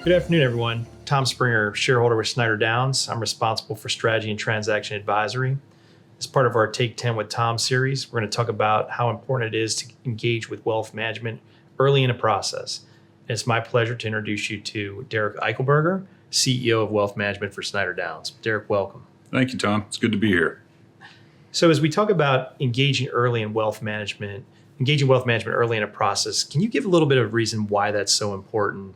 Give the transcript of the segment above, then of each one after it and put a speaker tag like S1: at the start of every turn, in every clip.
S1: Good afternoon, everyone. Tom Springer, shareholder with Schneider Downs. I'm responsible for strategy and transaction advisory. As part of our Take 10 with Tom series, we're going to talk about how important it is to engage with wealth management early in a process. And it's my pleasure to introduce you to Derek Eichelberger, CEO of Wealth Management for Schneider Downs. Derek, welcome.
S2: Thank you, Tom. It's good to be here.
S1: So as we talk about engaging wealth management early in a process, can you give a little bit of reason why that's so important?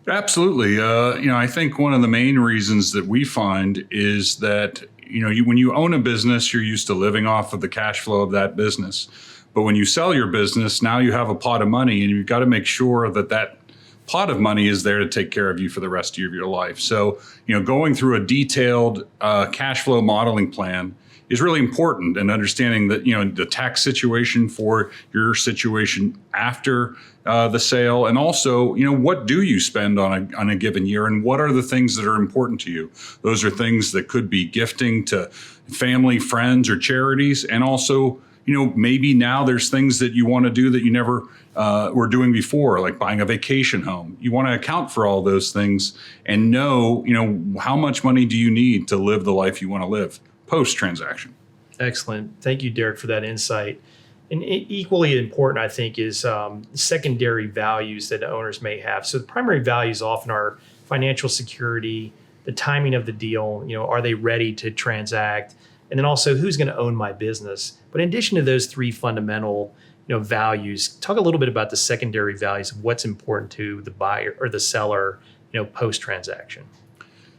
S2: Absolutely. I think one of the main reasons that we find is that, when you own a business, you're used to living off of the cash flow of that business. But when you sell your business, now you have a pot of money and you've got to make sure that that pot of money is there to take care of you for the rest of your life. So, going through a detailed cash flow modeling plan is really important, and understanding that, the tax situation for your situation after the sale, and also, what do you spend on a given year, and what are the things that are important to you? Those are things that could be gifting to family, friends, or charities, and also, maybe now there's things that you want to do that you never were doing before, like buying a vacation home. You want to account for all those things and know, how much money do you need to live the life you want to live post-transaction.
S1: Excellent. Thank you, Derek, for that insight. And equally important, I think, is secondary values that owners may have. So the primary values often are financial security, the timing of the deal, are they ready to transact? And then also, who's going to own my business? But in addition to those three fundamental values, talk a little bit about the secondary values of what's important to the buyer or the seller, post-transaction.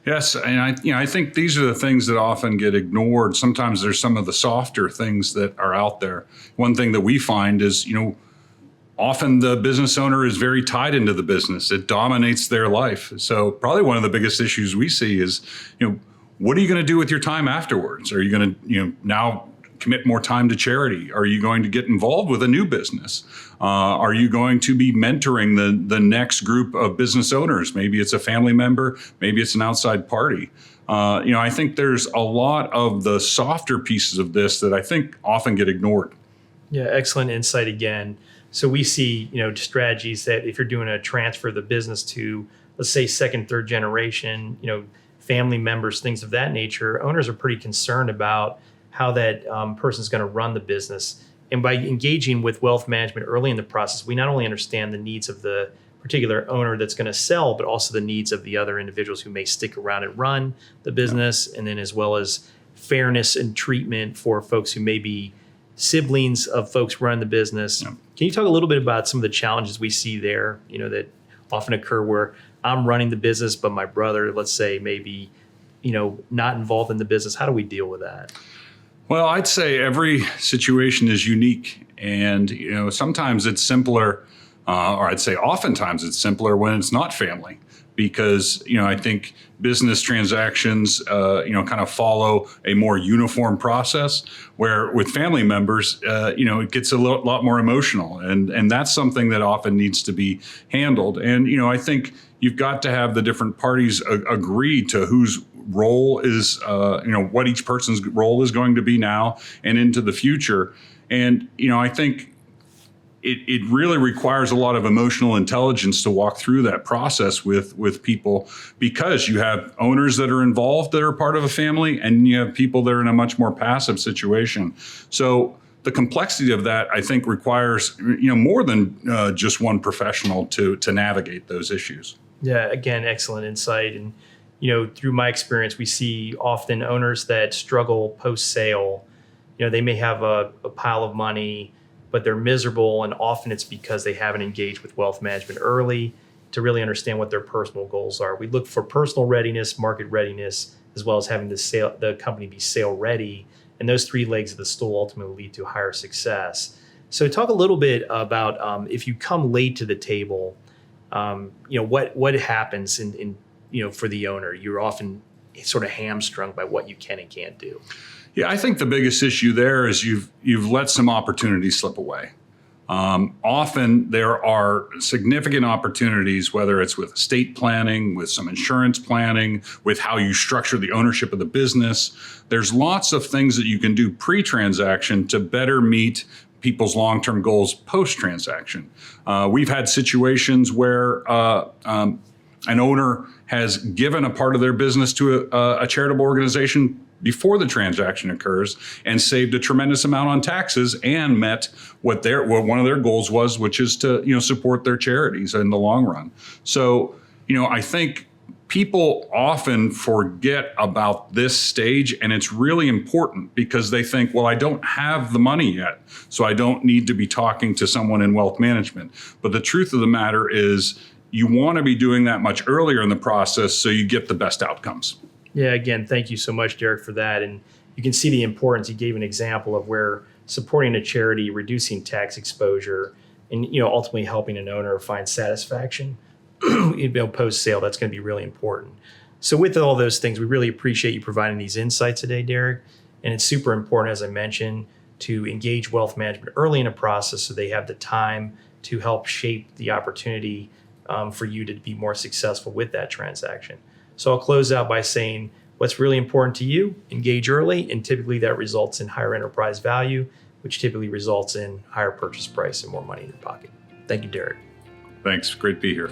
S2: Yes, and I think these are the things that often get ignored. Sometimes there's some of the softer things that are out there. One thing that we find is, often the business owner is very tied into the business. It dominates their life. So probably one of the biggest issues we see is, what are you going to do with your time afterwards? Are you going to, now commit more time to charity? Are you going to get involved with a new business? Are you going to be mentoring the next group of business owners? Maybe it's a family member, maybe it's an outside party. I think there's a lot of the softer pieces of this that I think often get ignored.
S1: Yeah, excellent insight again. So we see, strategies that if you're doing a transfer of the business to, let's say, second, third generation, family members, things of that nature, owners are pretty concerned about how that person's going to run the business. And by engaging with wealth management early in the process, we not only understand the needs of the particular owner that's going to sell, but also the needs of the other individuals who may stick around and run the business, and then as well as fairness and treatment for folks who may be siblings of folks running the business. Yeah. Can you talk a little bit about some of the challenges we see there, that often occur where I'm running the business, but my brother, let's say, may be, not involved in the business? How do we deal with that?
S2: Well, I'd say every situation is unique, and sometimes it's simpler, or I'd say oftentimes it's simpler when it's not family, because I think business transactions kind of follow a more uniform process, where with family members it gets a lot more emotional, and that's something that often needs to be handled. And I think you've got to have the different parties agree to whose role is, what each person's role is going to be now and into the future. And, I think it really requires a lot of emotional intelligence to walk through that process with people, because you have owners that are involved that are part of a family, and you have people that are in a much more passive situation. So the complexity of that, I think, requires, more than just one professional to navigate those issues.
S1: Yeah, again, excellent insight. And through my experience, we see often owners that struggle post-sale. They may have a pile of money, but they're miserable, and often it's because they haven't engaged with wealth management early to really understand what their personal goals are. We look for personal readiness, market readiness, as well as having the company be sale ready, and those three legs of the stool ultimately lead to higher success. So talk a little bit about if you come late to the table, what happens in for the owner. You're often sort of hamstrung by what you can and can't do.
S2: Yeah, I think the biggest issue there is you've let some opportunities slip away. Often there are significant opportunities, whether it's with estate planning, with some insurance planning, with how you structure the ownership of the business. There's lots of things that you can do pre-transaction to better meet people's long-term goals post-transaction. We've had situations where an owner has given a part of their business to a charitable organization before the transaction occurs and saved a tremendous amount on taxes and met what one of their goals was, which is to support their charities in the long run. So I think people often forget about this stage, and it's really important because they think, well, I don't have the money yet, so I don't need to be talking to someone in wealth management. But the truth of the matter is you want to be doing that much earlier in the process so you get the best outcomes.
S1: Yeah, again, thank you so much, Derek, for that. And you can see the importance. You gave an example of where supporting a charity, reducing tax exposure, and ultimately helping an owner find satisfaction post-sale, that's going to be really important. So with all those things, we really appreciate you providing these insights today, Derek. And it's super important, as I mentioned, to engage wealth management early in a process so they have the time to help shape the opportunity for you to be more successful with that transaction. So I'll close out by saying what's really important to you, engage early, and typically that results in higher enterprise value, which typically results in higher purchase price and more money in your pocket. Thank you, Derek.
S2: Thanks. Great to be here.